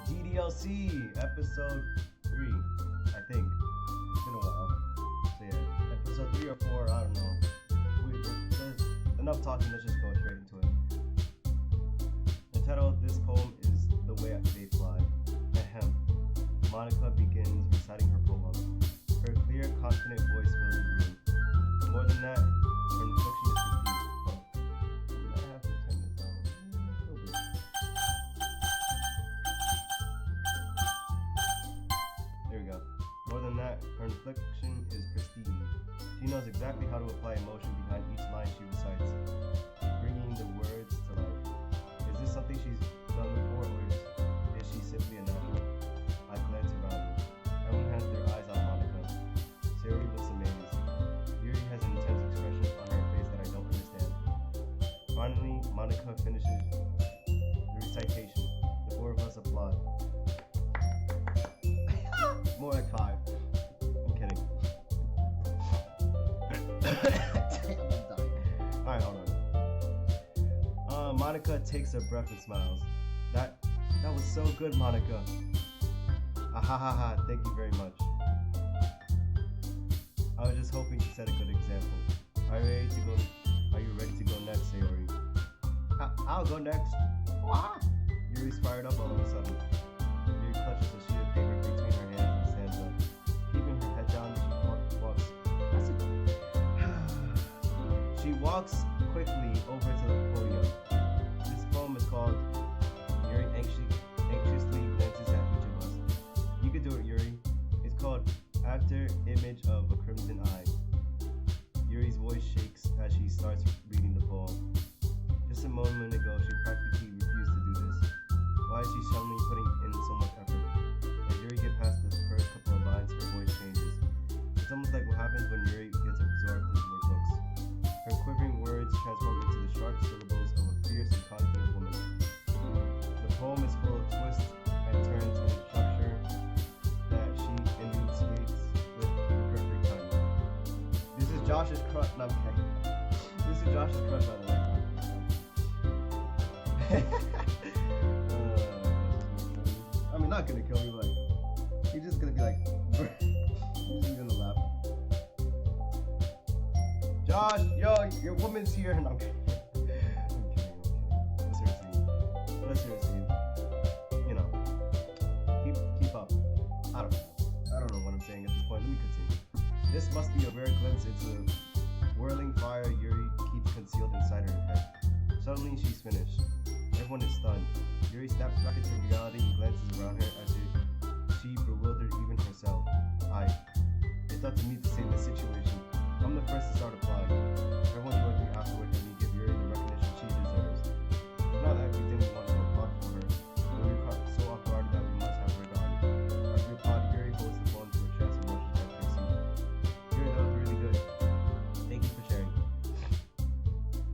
Ddlc episode 3, I think. It's been a while. So yeah, episode 3 or 4, I don't know. There's enough talking, let's just go straight into it. The title of this poem is The Way They Fly. Ahem. Monica begins reciting her poem. Her clear, confident voice fills the room. More than that, her inflection is pristine. Oh, I might have to turn this down a little bit. There we go. More than that, her inflection is pristine. She knows exactly how to apply emotion behind each line she recites, bringing the words to life. Is this something she's done before, or is she simply a natural? I glance around me. Everyone has their eyes on Monica. Sayori looks amazed. Yuri has an intense expression on her face that I don't understand. Finally, Monica finishes the recitation. The four of us applaud. More like 5. I'm kidding. Alright, hold on. Monica takes a breath and smiles. That was so good, Monica. Ahahaha, thank you very much. I was just hoping to set a good example. Are you ready to go next, Sayori? I'll go next. Yuri's fired up all of a sudden. Yuri clutches a sheet of paper between her hands and stands up. Keeping her head down, she walks quickly over to the podium. This poem is called Yuri Anxiously Glances at Each of Us. You can do it, Yuri. It's called After Image of a Crimson Eye. Yuri's voice shakes as she starts reading the poem. Just a moment ago, she practically refused to do this. Why is she suddenly putting in so much effort? As Yuri gets past the first couple of lines, her voice changes. It's almost like what happens when Yuri gets absorbed into her books. Her quivering words transform into the sharp syllables of a fierce and confident woman. The poem is full of twists and turns in structure that she enunciates with perfect timing. This is Josh's crush. No, I'm kidding. This is Josh's crush, by the way. I mean, not gonna kill me, but he's just gonna be like, he's just gonna laugh. Josh, yo, your woman's here. No, I'm kidding. Let's hear a scene. You know, keep up. I don't know what I'm saying at this point. Let me continue. This must be a rare glimpse into the whirling fire Yuri keeps concealed inside her head. Suddenly, she's finished. Everyone is stunned. Yuri snaps back into reality and glances around her as if she bewildered even herself. It's up to me to save the situation. I'm the first to start applying. Everyone joins me afterward and we give Yuri the recognition she deserves. It's not that we didn't want to applaud for her, but we were so off guard that we must have her gone. As we applaud, Yuri holds the phone to her chest and rushes back to her seat. Yuri, that was really good. Thank you for sharing.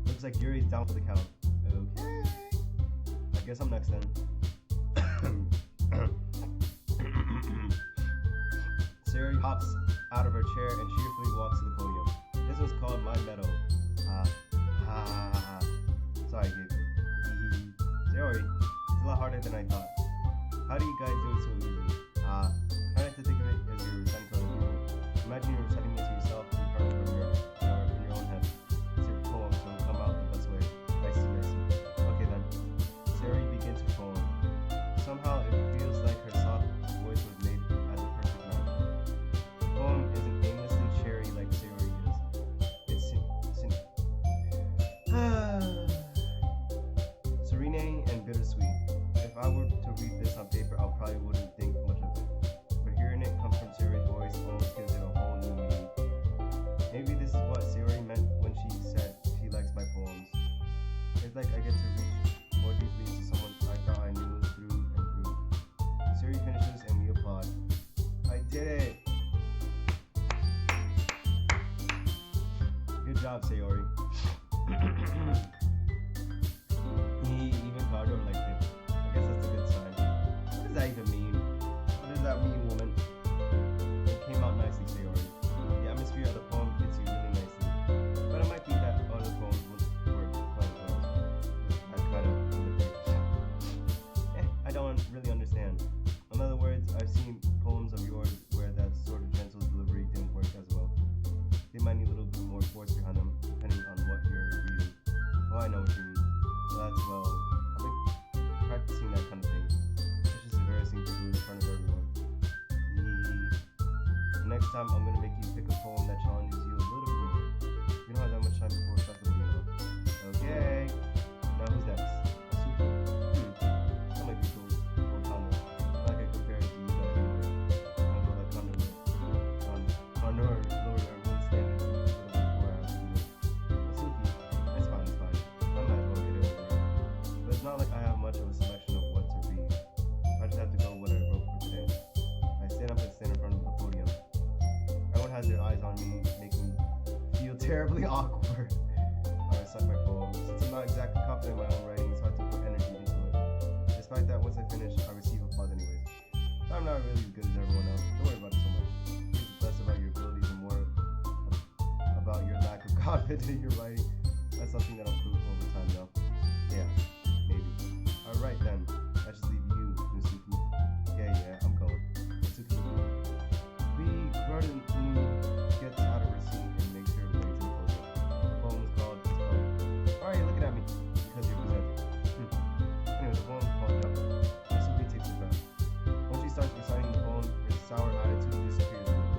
Looks like Yuri's down for the count. Okay. I guess I'm next then. Sayori hops out of her chair and cheerfully walks to the podium. This one's called My Meadow. Sorry, Gabe. Sayori, it's a lot harder than I thought. How do you guys do it so easy? Try not to think of it as you're reciting to other people. Imagine you're reciting it to yourself in front of a mirror, or in your own head. It's your poem, so it'll come out the best way. I see. Okay then. Sayori begins her poem. Somehow it feels like her soft voice was made as a perfect match. The poem isn't aimlessly cherry like Sayori is. It's serene and bittersweet. If I were to read this on paper, I probably wouldn't think much of it. But hearing it come from Sayori's voice almost gives it a whole new meaning. Maybe this is what Sayori meant when she said she likes my poems. It's like I get to reach more deeply into someone I thought I knew through and through. Sayori finishes and we applaud. I did it! Good job, Sayori. Even Cardo liked it. I guess that's a good sign. What does that even mean? What does that mean, woman? It came out nicely, Sayori. The atmosphere of the poem fits you really nicely. But it might be that other poems would work quite well. That kind of I know what you mean. That's well. I've been practicing that kind of thing. It's just embarrassing to do in front of everyone. Next time, I'm gonna make you pick a poem that challenges you a little bit more. We don't have that much time before a festival, you know. Okay. Now who's next? Asuki. That might be cool. Or Kondo. Like I compare it to you guys anyway. Kondo like Kondo. Kondo or lower their own standards a little bit before I have to do it. Asuki. It's fine, it's fine. I might as well get it over it. But it's not like I have much of a selection of what to read. I just have to go what I wrote for today. I stand up and stand in front of the podium. Everyone has their eyes on me, making me feel terribly awkward. I suck my poem. Since I'm not exactly confident in my own writing, it's hard to put energy into it. Despite that, once I finish, I receive applause anyways. I'm not really as good as everyone else. Don't worry about it so much. It's less about your abilities and more about your lack of confidence in your writing. That's something that'll prove over time, though. Yeah, maybe. Alright then, I just leave you, Nusuki. Yeah, I'm going. Nusuki. Begrudgingly gets out of her seat and makes her way to the podium. The poem is called Why are you looking at me? Because you're presenting. Anyway, the poem is called Jump. Nusuki takes a breath. Once she starts reciting the poem, her sour attitude disappears a little.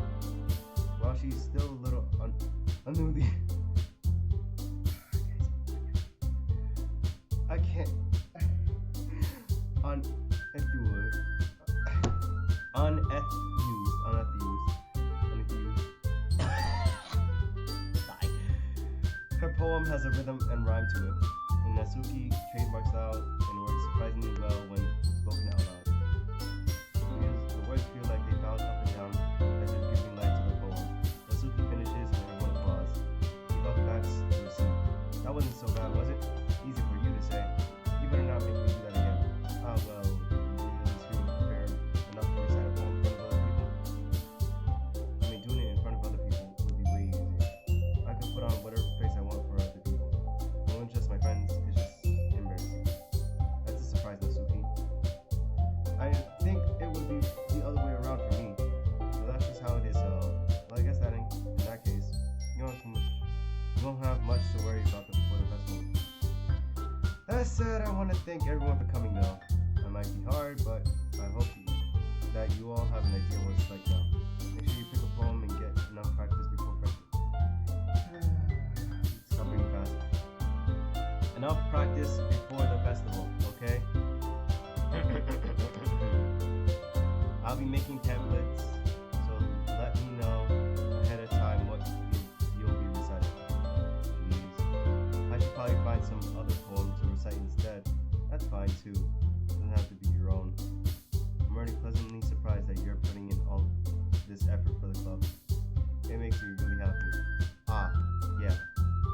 While she's still a little unruly. I can't. Her poem has a rhythm and rhyme to it. And Natsuki trademark style and works surprisingly well when spoken out loud. The words feel like they bounce up and down as if giving life to the poem. Natsuki finishes and everyone applauds. She up backs to her seat. That wasn't so bad, was it? Easy for you to say. You better not make me do that again. Ah, well, you at least feel prepared enough to recite a poem in front of other people? I mean, doing it in front of other people would be way easier. I could put on whatever face I want for other people. No one's just my friends, it's just embarrassing. That's a surprise, Natsuki. I think it would be the other way around for me. But that's just how it is, so well, I guess that in that case, you don't have much to worry about before the festival. That said, I want to thank everyone for coming though. It might be hard, but I hope that you all have an idea what it's like now. Make sure you pick a poem and get enough practice before festival. Stop reading fast. Enough practice before the festival, okay? I'll be making templates, so let me know ahead of time what you'll be reciting. Jeez. I should probably find some other poem to recite instead. That's fine too. Doesn't have to be your own. I'm already pleasantly surprised that you're putting in all this effort for the club. It makes me really happy. Ah, yeah,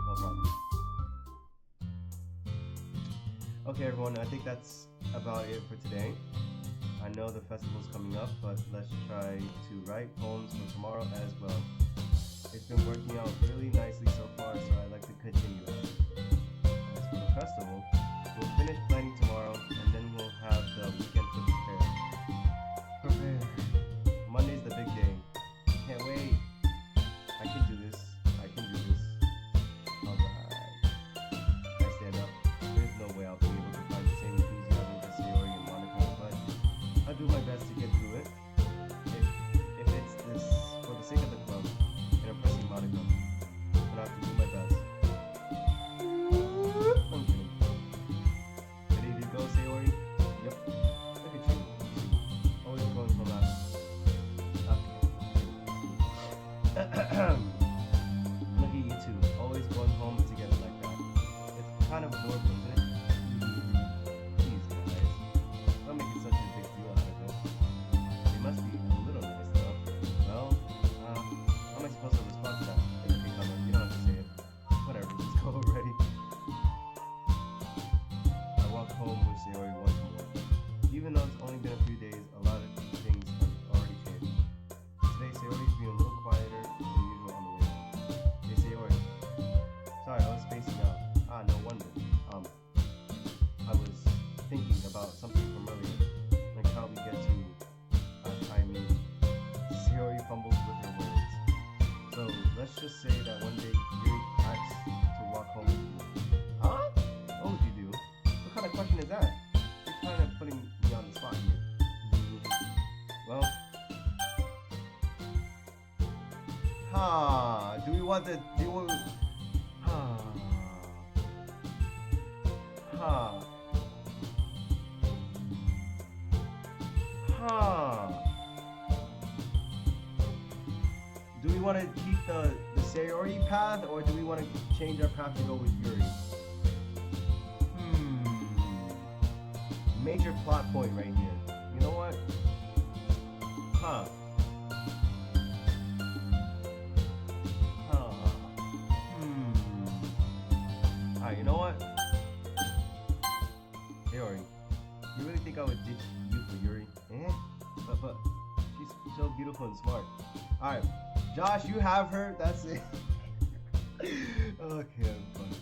no problem. Okay everyone, I think that's about it for today. I know the festival's coming up, but let's try to write poems for tomorrow as well. It's been working out really nicely so far, so I'd like to continue that. As for the festival, we'll finish planning tomorrow, and then we'll have the weekend to prepare. Monday's the big day. Can't wait. I can do this. Alright. I stand up. There's no way I'll be able to find the same enthusiasm as Sayori and Monica, but I'll do my best to get through it. If it's this for the sake of the club and impressing Monica, then I have to do my best. I'm kidding. Ready to go, Sayori? Yep. Look at you. Always going from that. Look at you two. Always going home together like that. It's kind of adorable, isn't it? Please, guys. Don't make it such a big deal out of it. It must be a little nice, though. Well, how am I supposed to respond to that? It's okay, Connor. You don't have to say it. Whatever, let's go already. I walk home with Sayori once more. Even though it's only been a few days, a lot of things have already changed. Today, Sayori's being a little quieter than usual on the way home. Hey, Sayori. Sorry, I was spacing out. Ah, no wonder. I was thinking about something from earlier, like how we get to, Sayori fumbles with her words. So, let's just say that one day Yuri asks to walk home with you. Huh? that? You're kind of putting me on the spot here. Well, do we want to do? Do we want to keep the Sayori path, or do we want to change our path to go with Yuri? Major plot point right here. You know what? Alright, you know what? Sayori, you really think I would ditch you for Yuri? But she's so beautiful and smart. Alright, Josh, you have her. That's it. Okay, I'm fine.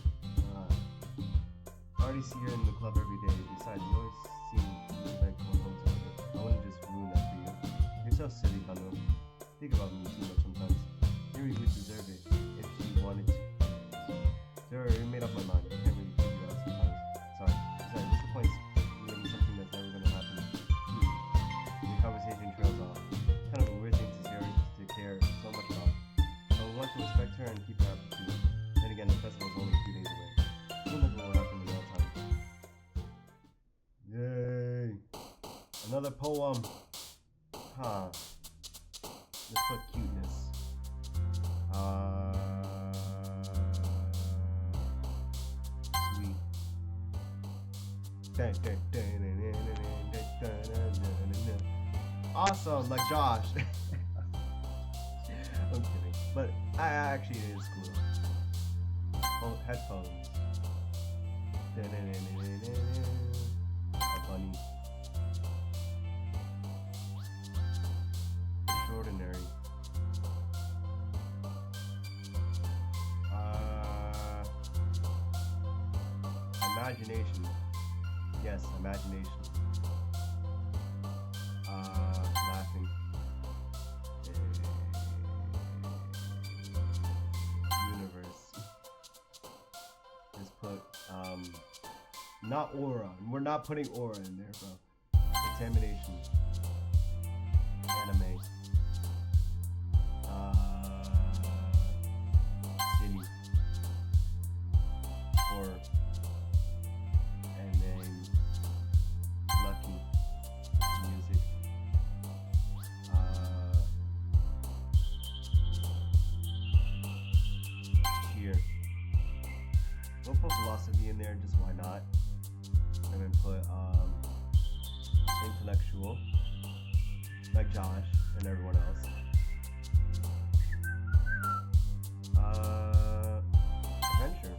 I already see her in the club every day. Besides, you always seem like going home together. I wouldn't just ruin that for you. You're so silly, Kano. Think about me too much sometimes. Yuri would deserve it if she wanted to. Sorry, I made up my mind. I can't really figure out sometimes. Sorry. Besides, what's the point of doing something that's never gonna happen? The conversation trails off. Kind of a weird thing to Sayori to care so much about. I would want to respect her and keep her happy too. Then again, the festival's only a few days away. Who knows what will happen in that time? Yay! Another poem. Let's put cuteness. Sweet. Awesome, like Josh. I'm kidding, but actually it is cool. Oh, headphones. A bunny. Extraordinary. Imagination. Yes, imagination. Laughing. Universe. Just put, not aura. We're not putting aura in there, bro. Contamination. Anime. City. Horror. And then lucky. Music. Cheer. We'll put philosophy in there, just why not? And then put intellectual, like Josh and everyone else. Adventure.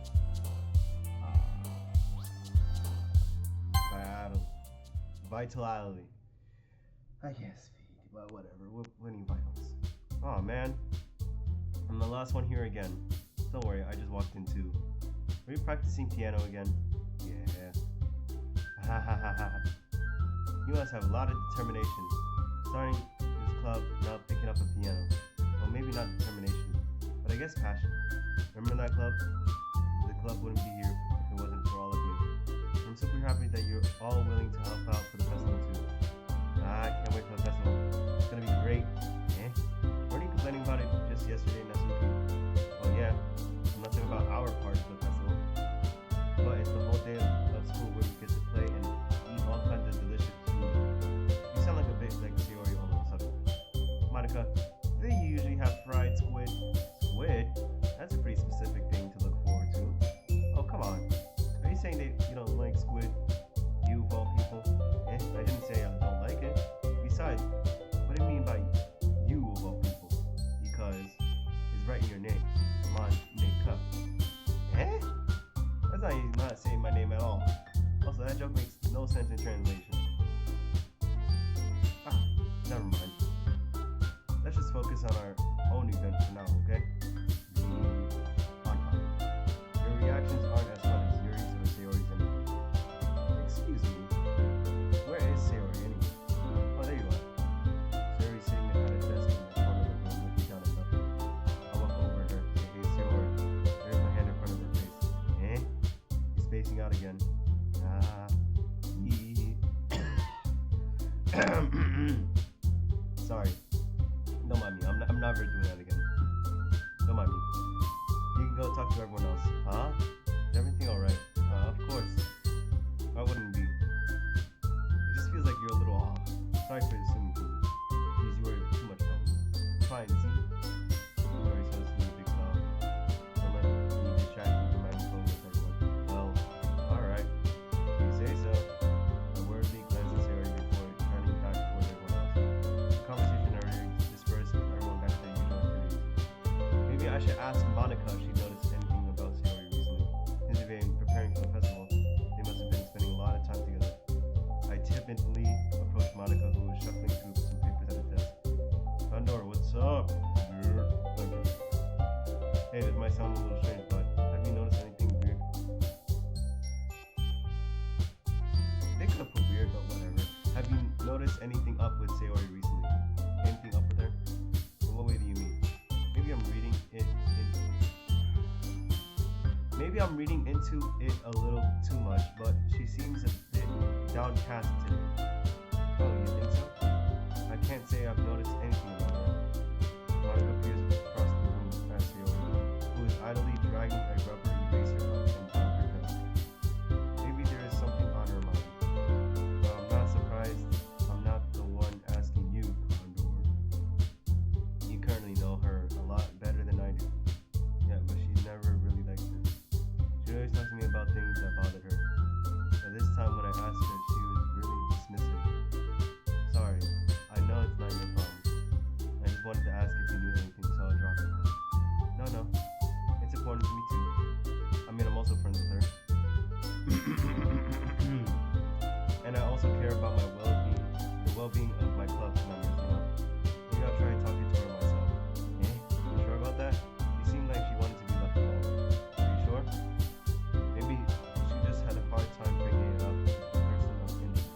Vitality. I can't speak, but whatever. We're winning vitals. Oh man, I'm the last one here again. Don't worry, I just walked in too. Are you practicing piano again? Yeah. Ha ha ha ha. You must have a lot of determination. Starting this club, now picking up a piano. Well, maybe not determination, but I guess passion. Remember that club? The club wouldn't be here if it wasn't for all of you. I'm super happy that you're all willing to help out for the festival too. I can't wait for the festival. It's gonna be great. Weren't you complaining about it just yesterday, Natsuki? Well, yeah. Nothing about our part of the festival. But it's the whole day of school where we get to play and eat all kinds of delicious food. You sound like a bit like Sayori all of a sudden. Monica, they usually have fried squid. Squid? That's a pretty specific thing to look forward to. Oh, come on. Are you saying that you don't like squid? You of all people? I didn't say I don't like it. Besides, what do you mean by you of all people? Because it's right in your name. Monica. That's not saying my name at all. Also, that joke makes no sense in translation. Never mind. Let's just focus on our own event for now, okay? Your reactions aren't as fun as Yuri's or Sayori's anyway. Excuse me. Where is Sayori anyway? Oh, there you are. Sayori's sitting at a desk in the corner of the room looking down at nothing. I walk over her. Hey, Sayori. There's my hand in front of her face. You're spacing out again. Sorry. Don't mind me. I'm never doing that again. Don't mind me. You can go talk to everyone else. Huh? Is everything alright? Of course. Why wouldn't it be? It just feels like you're a little off. Sorry for assuming things. Because you were too much fun. Fine, see? Dory says with a big smile. Don't let me distract you from having fun with everyone. Well, alright. You say so. A worldly glance at Sarah before turning back towards everyone else. The conversation already dispersed with everyone back to their usual activities. Maybe I should ask Monica if she noticed anything about Sarah recently. Since they've been preparing for the festival, they must have been spending a lot of time together. I timidly approached Monica, who was shuffling through some papers at a desk. Condor, what's up? Hey, this might sound a little strange, but have you noticed anything weird? They could have put weird, but whatever. Have you noticed anything up with Sayori recently? Anything up with her? In what way do you mean? Maybe I'm reading into it a little too much, but she seems a bit downcast today. Oh, you think so? I can't say I've noticed anything about her. Monica peers across the room at Sayori, who is idly dragging a rubber eraser up and down her desk. Maybe there is something on her mind. But I'm not surprised I'm not the one asking you, Condor. You currently know her a lot better than I do. Yeah, but she's never really like this. She always talks to me about things that bothered her. But this time when I asked her, she was really dismissive. Sorry, I know it's not your problem. I just wanted to ask if you knew anything, so I'll drop it now. No, it's important to me too. I mean, I'm also friends with her. And I also care about my well-being, the well-being of my club's members, you know? Maybe I'll try talking to her myself. Eh? You sure about that? She seemed like she wanted to be left alone. Are you sure? Maybe she just had a hard time bringing it up with the person of interest.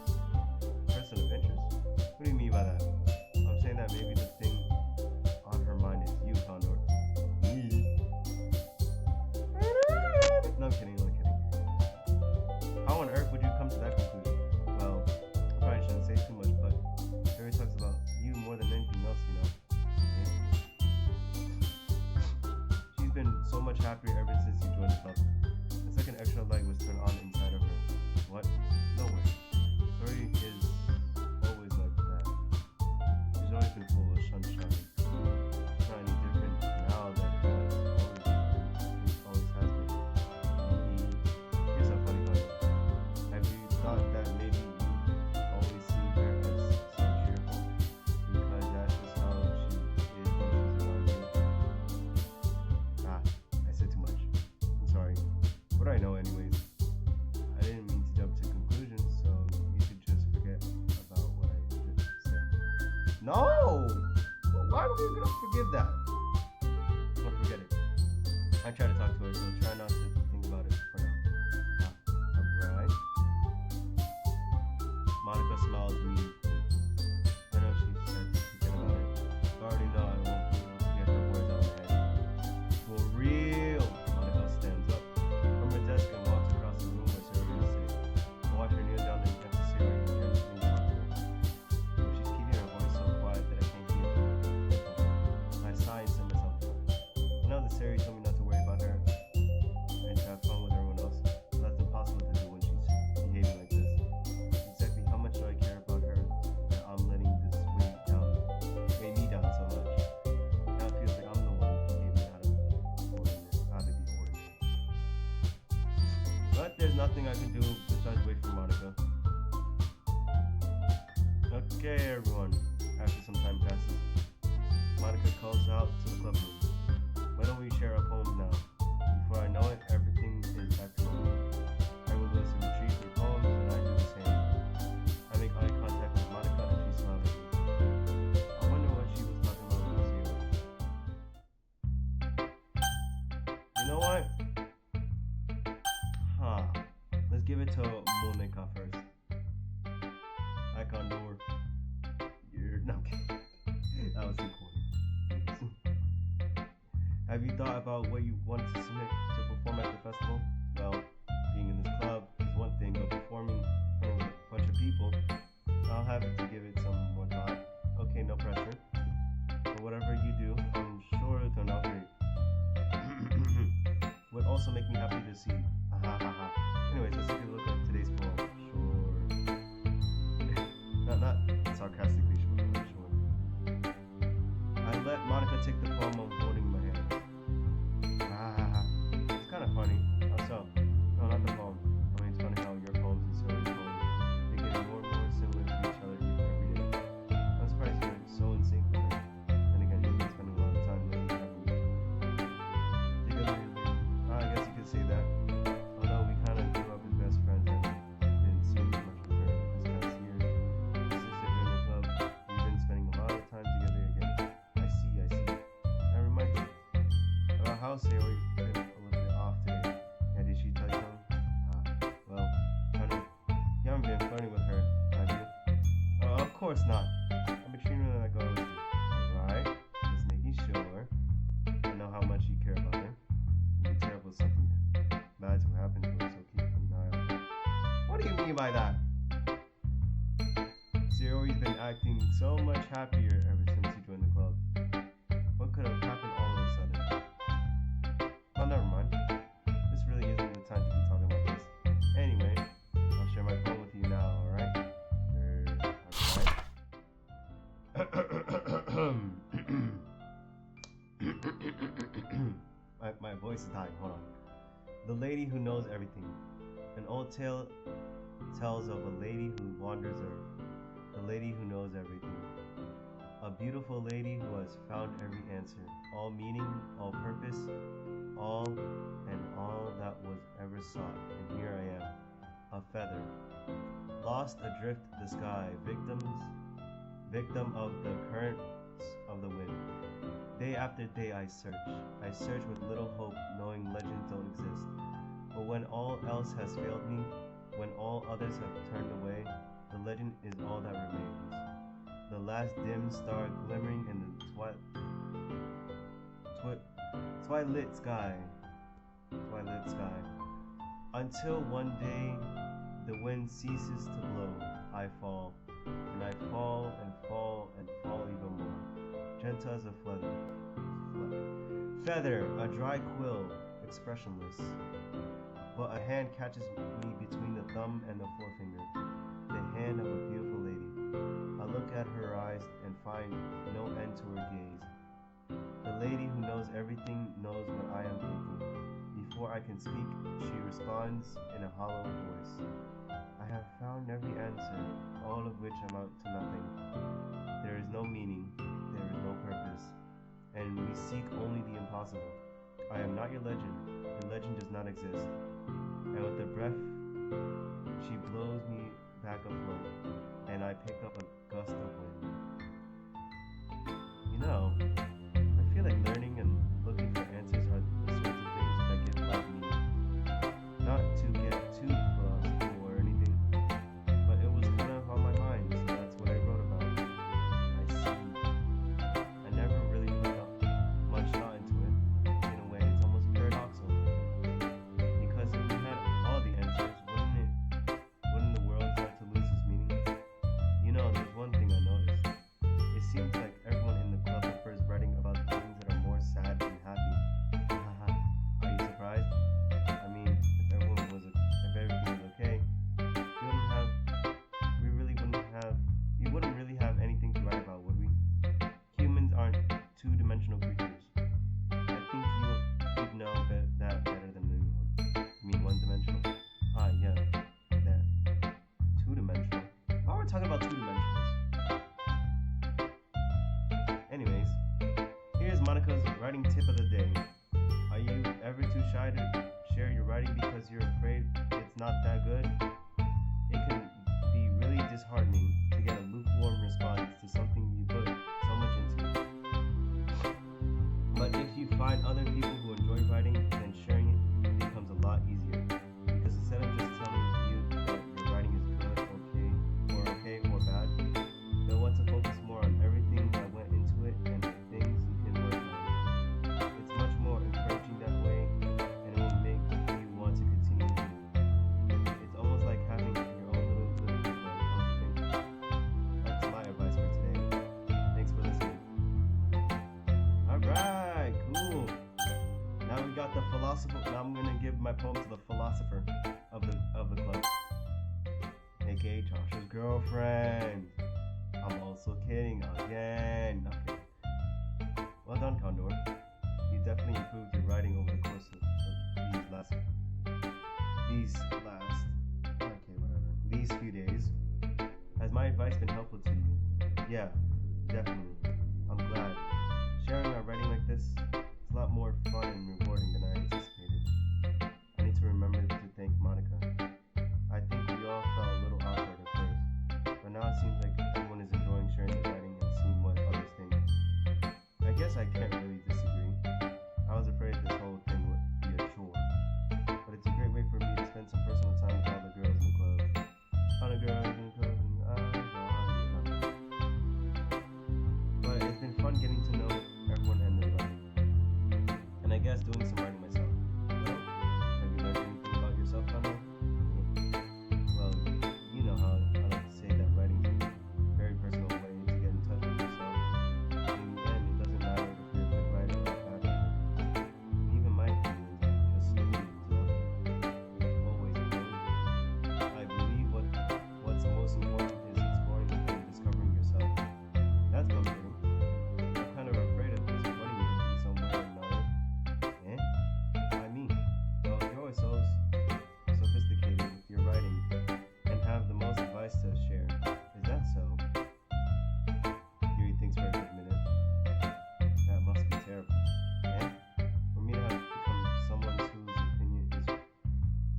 Person of interest? What do you mean by that? I'm saying that maybe the thing on her mind is you, Condor. Me? No, I'm kidding. How on earth would you come to that conclusion? Well, I probably shouldn't say too much, but Harry talks about you more than anything else, you know. She's been so much happier ever since you joined the club. It's like an extra light was turned on inside of her. What? No way. Tori is always like that. She's always been full of sunshine. It's not any different now than it always has been. Here's a funny one. Have you thought that maybe you always see her as so cheerful? Because that's just how she is when she's around you. I said too much. I'm sorry. What do I know anyways? I didn't mean to jump to conclusions, so you should just forget about what I just said. No! Why would you gonna forgive that? Don't forget it. I try to talk to her, so try not to think about it for now. Alright. Monica smiles meaningfully. I know she said to forget about it. I already know I won't be able to get her words out of my head. For real! Monica stands up from her desk and walks across the room where Sarah is sitting. I watch her kneel down next to Sarah and gently talk to her. But she's keeping her voice so quiet that I can't hear her. I sigh and set myself down. I know that Sarah told me not to worry about her and to have fun with everyone else, but that's impossible to do when she's behaving like this. Exactly how much do I care about her that I'm letting this weigh me down so much? Now it feels like I'm the one behaving out of the ordinary. But there's nothing I can do besides wait for Monica. Okay, everyone. After some time passes, Monica calls out to the club room. Why don't we share our poems now? Before I know it, everything is back to normal. Everyone goes to retrieve their poems, and I do the same. I make eye contact with Monica, and she smiles at me. I wonder what she was talking about with Sarah. You know what? Let's give it to Monica first. Hi, Condor. You're not kidding. That was too cool. Have you thought about what you wanted to submit to perform at the festival? Well, being in this club is one thing, but performing in front of a bunch of people, I'll have to give it to also make me happy to see. Ha ha ha. Anyways, let's take a look at today's poem. Sure. not sarcastically sure. Sure. I let Monica take the poem of holding my hand. Ha ha ha. It's kind of funny. How so? No, not the poem. I mean, it's funny how your poems and Sarah's poems they get more and more similar to each other every day. I'm surprised you're so in sync with her. And again, you've been spending a lot of time lately having together. I guess you could say that. Although we kind of grew up as best friends and didn't see much of her this past year. Since you're in the club, we've been spending a lot of time together again. I see. That reminds me about how Sarah's been a little bit off today. Yeah, did she tell you something? Well, honey, you haven't been flirting with her, have you? Of course not. I've been treating her like I always do. Alright, just making sure. I know how much you care about her. It'd be terrible if something bad to happen to her, so keep an eye on her. What do you mean by that? Sarah's been acting so much happier ever since you joined the club. What could have happened all of a sudden? Oh, never mind. This really isn't the time to be talking about this. Anyway, I'll share my phone with you now, alright? my voice is dying, hold on. The lady who knows everything. An old tale tells of a lady who wanders earth. The lady who knows everything. A beautiful lady who has found every answer, all meaning, all purpose, all that was ever sought. And here I am, a feather, lost adrift the sky, victim of the currents of the wind. Day after day I search with little hope, knowing legends don't exist. But when all else has failed me, when all others have turned away, the legend is all that remains. The last dim star glimmering in the twilight sky. Until one day the wind ceases to blow, I fall, and I fall and fall and fall even more, gentle as a feather, a dry quill, expressionless. But a hand catches me between the thumb and the forefinger, the hand of a beautiful lady. I look at her eyes and find no end to her gaze. The lady who knows everything knows what I am thinking. Before I can speak, she responds in a hollow voice. I have found every answer, all of which amount to nothing. There is no meaning, there is no purpose, and we seek only the impossible. I am not your legend does not exist. And with a breath, she blows me back afloat, and I pick up a gust of wind. You know, I feel like learning and looking for answers are the sorts of things that give life meaning. Not to get too philosophical or anything, but it was kind of on my mind, so that's what I wrote about. I see. I never really put much thought into it. In a way, it's almost paradoxical. Because if we had all the answers, wouldn't the world start to lose its meaning? You know, there's one thing I noticed. It seems like everyone in the club prefers writing about the things that are more sad than happy. Haha. Are you surprised? I mean, if everything was okay, we wouldn't really have anything to write about, would we? Humans aren't two-dimensional creatures. I think you'd know that better than anyone. You mean one-dimensional? Ah, yeah, that. Two-dimensional. Oh, we're talking about two-dimensionals. Anyways, here's Monica's writing tip of the day. Are you ever too shy to share your writing because you're afraid it's not that good? It can be really disheartening to get a lukewarm response to something you put so much into. But if you find other people who enjoy writing, then sharing it becomes a lot easier. Because instead of just telling you that your writing is good, okay or bad, they'll want to focus more on everything that went into it and the things you can work on. It's much more encouraging that way, and it will make you want to continue doing it. It's almost like having your own little good book, don't you think? That's my advice for today. philosopher. Now I'm gonna give my poem to the philosopher of the club, aka Josh's girlfriend. I'm also kidding again. Okay. Well done, Condor. You definitely improved your writing over the course of these few days. Has my advice been helpful to you? Yeah, definitely. I'm glad. Sharing our writing like this, it's a lot more fun and rewarding than I anticipated. I need to remember to thank Monica. I think we all felt a little awkward at first, but now it seems like everyone is enjoying sharing the writing and seeing what others think. I guess I can't really disagree. I was afraid this whole thing would be a chore, but it's a great way for me to spend some personal time with all the girls in the club. All the girls in the club, and eyes on you. But it's been fun getting to know everyone and their writing, and I guess doing some writing myself. Well, have you learned anything about yourself, Connor? Well, you know how I like to say that writing is a very personal way to get in touch with yourself. In the end, it doesn't matter if you're a good writer or a bad writer. Even my opinions are just opinions, always growing. I believe what's most important is exploring and discovering yourself. That's comforting. I'm kind of afraid of disappointing you in some way or another. I mean, well, you're always so sophisticated with your writing and have the most advice to share. Is that so? Yuri thinks for a good minute. That must be terrible. For me to have become someone whose opinion is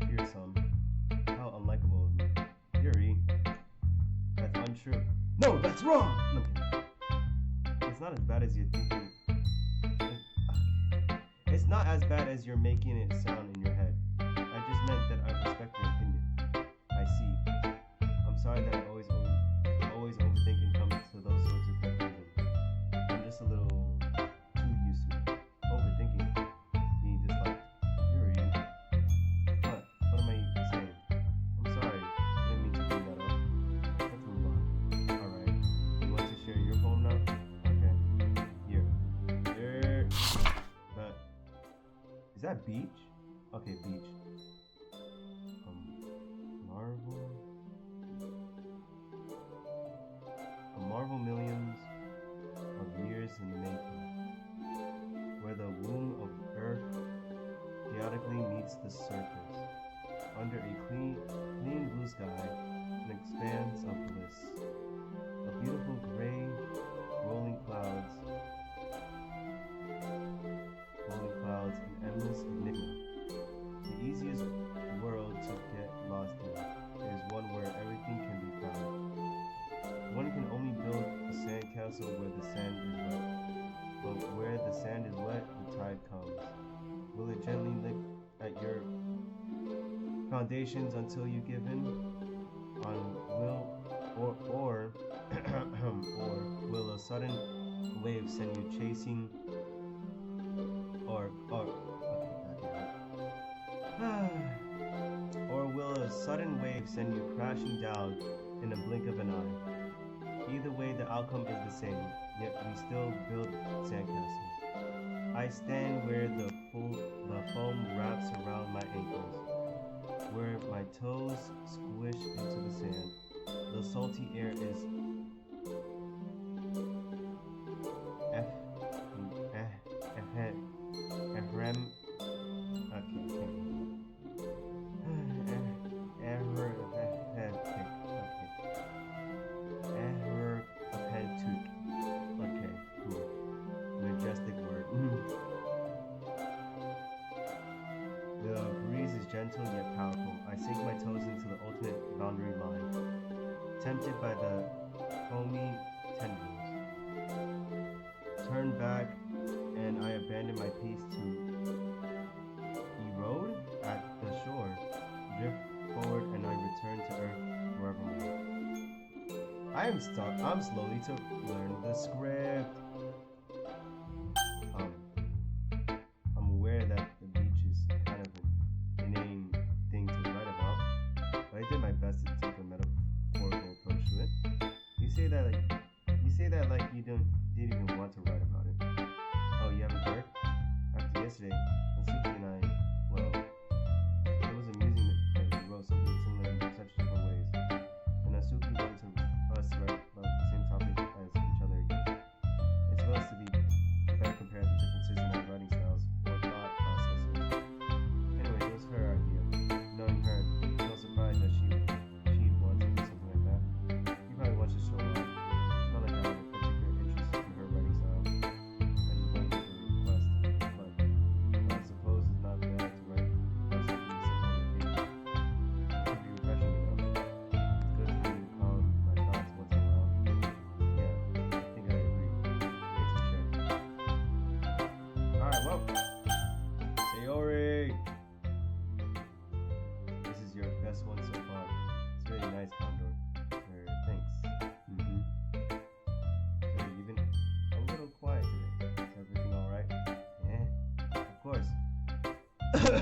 fearsome. How unlikable of me. Yuri, that's untrue. No, that's wrong! No, I'm kidding. It's not as bad as you're thinking. It's not as bad as you're making it sound in your head. I just meant that I respect your opinion. I see. I'm sorry that I always overthink and come to those sorts of conclusions. I'm just a little too used to it. Overthinking. Being disliked. Yuri. What am I saying? I'm sorry. I didn't mean to bring that up. Let's move on. Alright. You want to share your poem now? Okay. Here. But is that beach? Okay, beach. A marvel millions of years in the making, where the womb of earth chaotically meets the surface, under a clean blue sky, an expanse of bliss, a beautiful gray rolling clouds, an endless enigma. The easiest world to get lost in is one where everything can be found. One can only build a sandcastle where the sand is wet, but where the sand is wet, the tide comes. Will it gently lick at your foundations until you give in? Or will a sudden wave send you chasing? Or will a sudden wave send you crashing down in a blink of an eye? Either way, the outcome is the same, yet we still build sandcastles. I stand where the foam wraps around my ankles, where my toes squish into the sand. The salty air is gentle yet powerful. I sink my toes into the ultimate boundary line, tempted by the foamy tendrils. Turn back, and I abandon my piece to erode at the shore, drift forward, and I return to earth forevermore. I am stuck. I'm slowly to learn the script. I'm aware that the beach is kind of an inane thing to write about, but I did my best to take a metaphorical approach to it. You say that like you didn't even want to write about it. Oh, you haven't heard? After yesterday, when Suki and I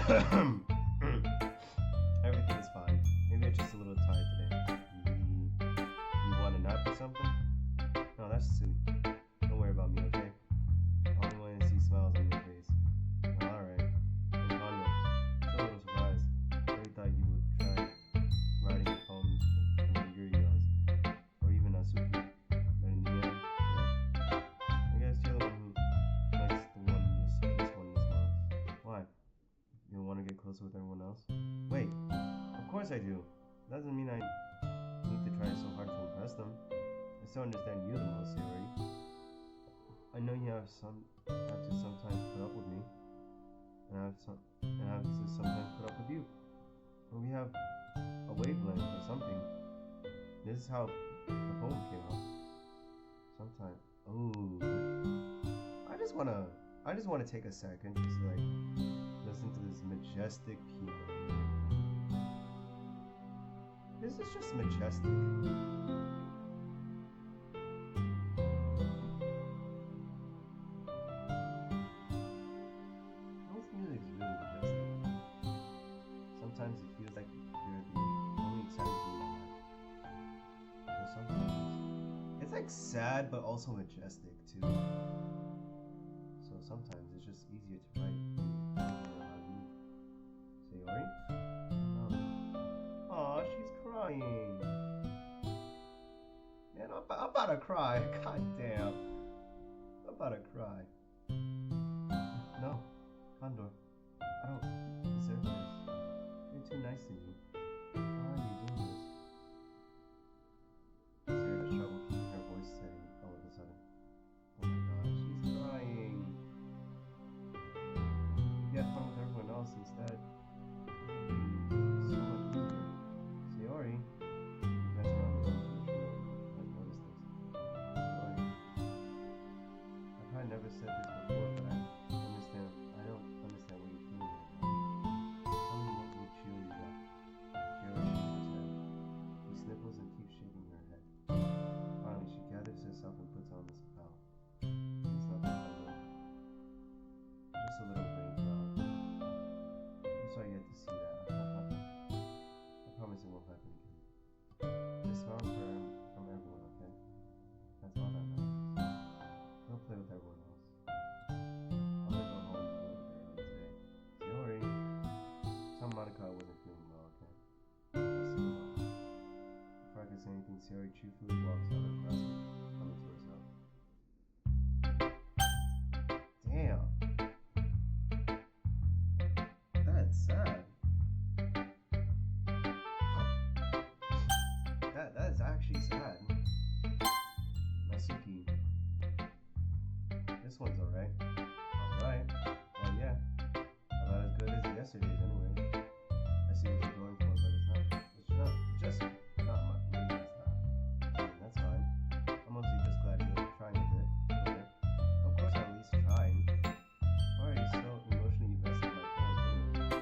Everything is fine. Maybe I'm just a little tired today. You want a nap or something? No, that's silly. Don't worry about me, okay? I only want to see smiles on your face. Alright. And Kondo, so a little surprised. I really thought you would try writing a poem the way Yuri does. Or even Asuki. But in the end, yeah. I guess you're the one who likes this one the most. Why? You don't want to get closer with everyone else? Wait, of course I do. Doesn't mean I need to try so hard to impress them. I still understand you the most, Sayori. I know you have to sometimes put up with me, and I have to sometimes put up with you. But we have a wavelength or something. This is how the poem came out. Sometimes, I just wanna take a second just to like listen to this majestic piano. This is just majestic. This music is really majestic. Sometimes it feels like you're the only exciting thing in my life. But sometimes it's like sad but also majestic too. So sometimes it's just easier to write. Sayori? No. Aw, she's crying. Man, I'm about to cry. God damn. I'm about to cry. No, Condor. I don't deserve this. You're too nice to me. Why are you doing this? Sarah has trouble keeping her voice steady all of a sudden. Oh my god, she's crying. You had fun with everyone else instead. So much easier. Sayori. That's not the one who has noticed this. Sayori. I've probably never said this before, but I don't understand what you're feeling right now. Tell me what will cheer you up. Sayori shakes his head. He sniffles and keeps shaking her head. Finally, she gathers herself and puts on this bow. It's not that funny. Just a little brain cloud. I'm sorry you had to see that. I promise it won't happen again. Just smile from everyone, okay? That's all that matters. Go play with everyone else. I'm gonna go home a little bit early today. Sayori. Tell Monica I wasn't feeling well, okay? I'll see you tomorrow. Before I can say anything, Sayori cheerfully walks out of the classroom, coming to herself. Damn. That's sad. That is actually sad. Nasuki. This one's alright. Alright. Well, yeah. About as good as yesterday's anyway. I see what you're going for, but it's just not much. Maybe it's not. I mean, that's fine. I'm mostly just glad you're trying a bit. Okay. Of course, I'll at least try. Why are you so emotionally invested in my poem anyway?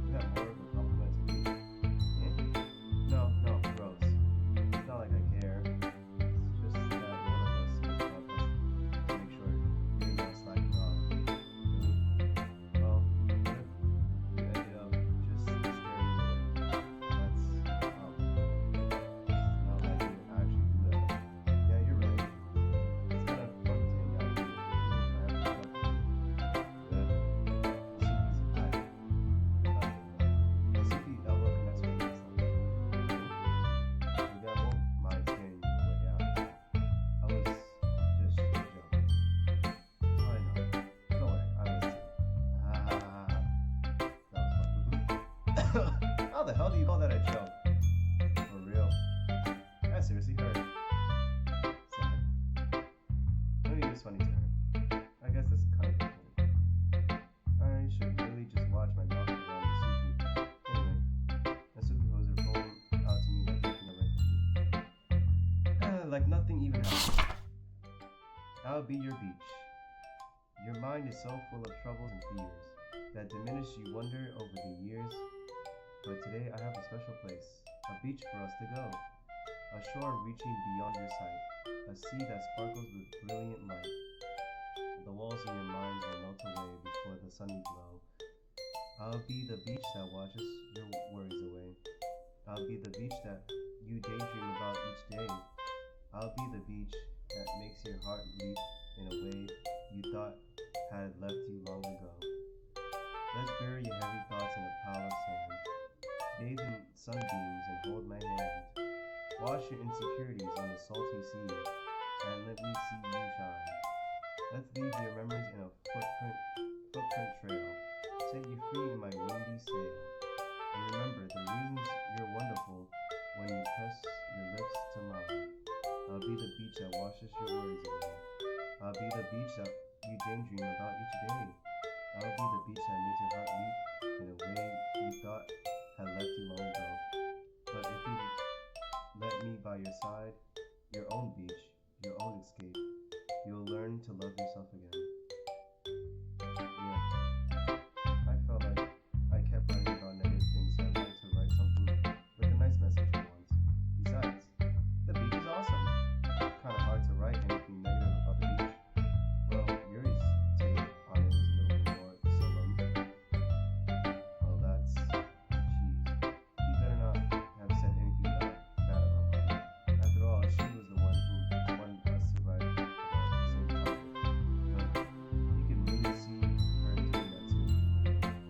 You have more of a compliment to me. Eh? No, gross. It's not like I care. It's just that one of us is about us to make sure you're not slacking off. Really? Well, what if you ended up just scaring me away? That's not like you would actually do that. Yeah, you're right. It's kind of fun to hang out with you. I have to talk to you. Good. Suki's hiding. Suki, look, and that's what it is like. Maybe I won't mind scaring you away after. I was just joking. Oh, I know. Don't worry, I was too. That was fun. How the hell do you call that a joke? For real? That seriously hurt. Sad. Maybe it was funny to her. I guess that's kind of the point. I should really just watch my mouth around Nasuki. Anyway, Nasuki holds her phone out to me like nothing ever happened. Like nothing even happened. I'll be your beach. Your mind is so full of troubles and fears that diminish you wonder over the years. But today I have a special place, a beach for us to go. A shore reaching beyond your sight, a sea that sparkles with brilliant light. The walls in your mind will melt away before the sunny glow I'll be the beach that washes your worries away. I'll be the beach that you daydream about each day. I'll be the beach that makes your heart leap in a way you thought had left you long ago. Let's bury your heavy thoughts in a pile of sand. Bathe in sunbeams and hold my hand. Wash your insecurities in the salty sea and let me see you shine. Let's leave your memories in a footprint trail. Set you free in my windy sail. And remember the reasons you're wonderful when you press your lips to mine. I'll be the beach that washes your worries away. I'll be the beach that you daydream about each day. I'll be the beach that makes your heart leap in a way you thought had left you long ago. But if you let me by your side, your own beach, your own escape, you'll learn to love yourself again. Yeah, I felt like I kept writing about negative things, so I wanted to write something with a nice message for once. Besides, the beach is awesome. Kinda hard to write anything negative about the beach. Well, Yuri's take on it was a little bit more solemn. Well, that's cheese. She better not have said anything bad about mine. After all, she was the one who wanted us to write about the same topic. But you can really see her doing that too.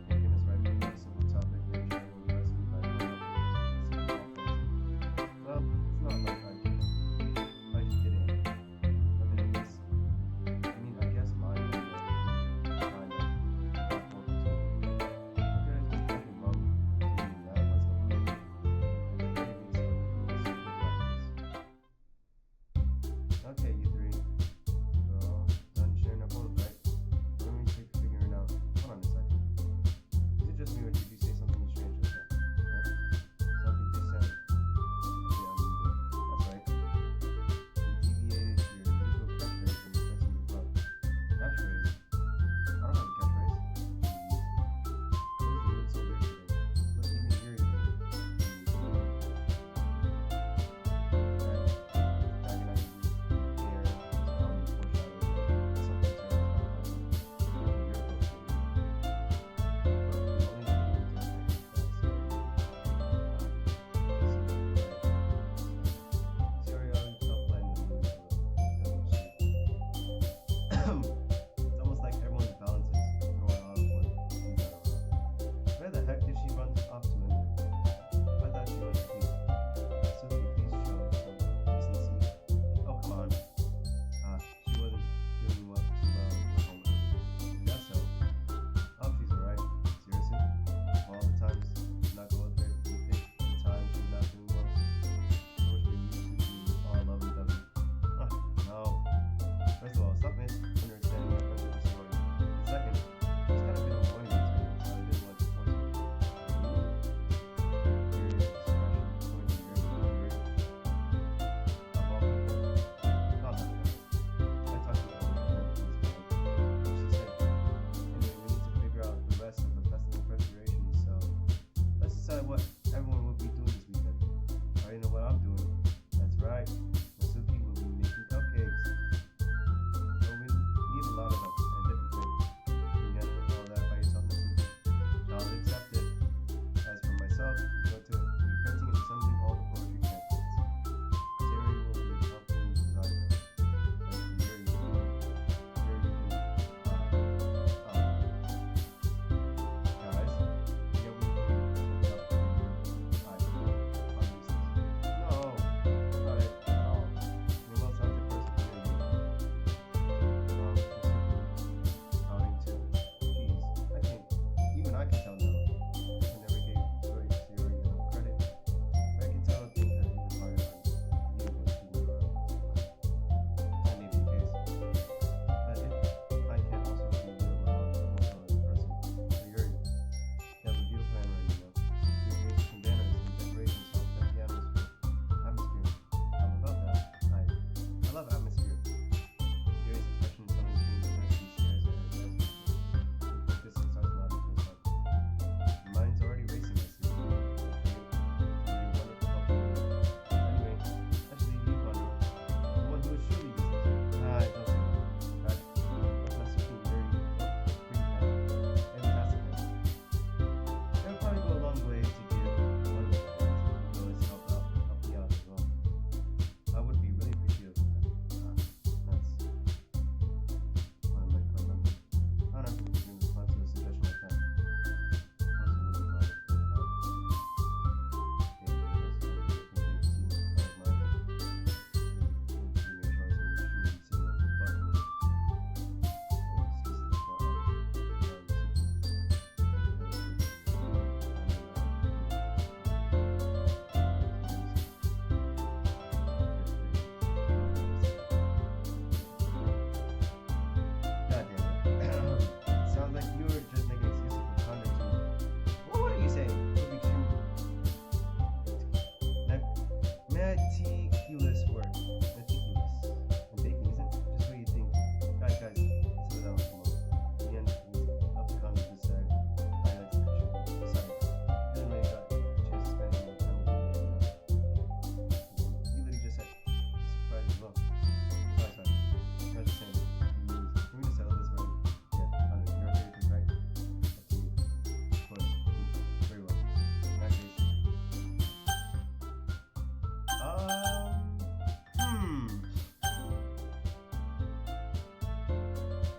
Making us write about a simple topic and trying to impress me by coming up with something offensive. Well, it's not like I did. I just did it anyway. I mean, I guess mine was kind of awful too. But there's just nothing wrong with doing that once in a while. At the very least, it was something like this. Okay, you three. We're all done sharing our phones, right? What do we take figuring out? Hold on a second. Is it just me or did you say something strange just now? Something just sounded unusual. That's right. You deviated your usual catchphrase when you're pressing your button. Catchphrase? I don't have a catchphrase. What is the mood so weird today? Look, even Yuri made it. Dragging out your hair is probably foreshadowing something terrible about your approach. But the only thing to Siri always felt letting the mood It's almost like everyone's balance is thrown off when he's not around. Where the heck did she run off to anyway? I thought she went to pee. Sophie, please show some decency. Oh, come on. She wasn't doing too well at home. Is that so? Oh, she's alright. Seriously? All the times not go with her, you pick the time she's not doing well. I wish we used to be all love and dovey. No. First of all, stop misunderstanding my friendship with Story. And second, she's kind of been avoiding me today, so I didn't want to force her. Curious expression according to your behavior. Of all people. Calm down, guys. I talked to her earlier and it was fine. She said, anyway, we need to figure out the rest of the festival preparations, so let's decide what everyone will be doing this weekend. I already know what I'm doing. That's right. Masuki will be making cupcakes. Well, we need a lot of them and different flavors. You can handle all that by yourself, Masuki. Challenge accepted. As for myself, I'm going to be printing and assembling all the poetry pamphlets. Terry will be helping me design them. As for Yuri, Yuri can, guys, yeah, we can help every year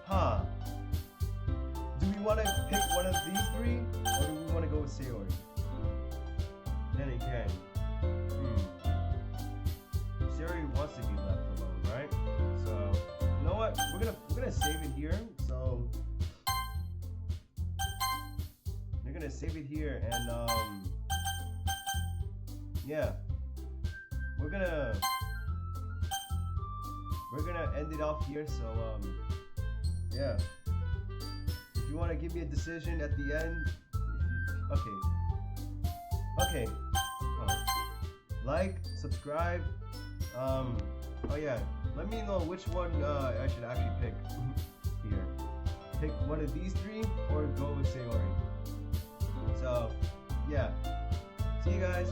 Huh. Do we want to pick one of these three, or do we want to go with Sayori? Then again, Sayori wants to be left alone, right? So, you know what? We're gonna save it here. So, we're gonna save it here, and yeah, we're gonna end it off here. So, yeah. If you want to give me a decision at the end, okay. Like, subscribe. Oh yeah, let me know which one I should actually pick here. Pick one of these three or go with Sayori. So, yeah. See you guys.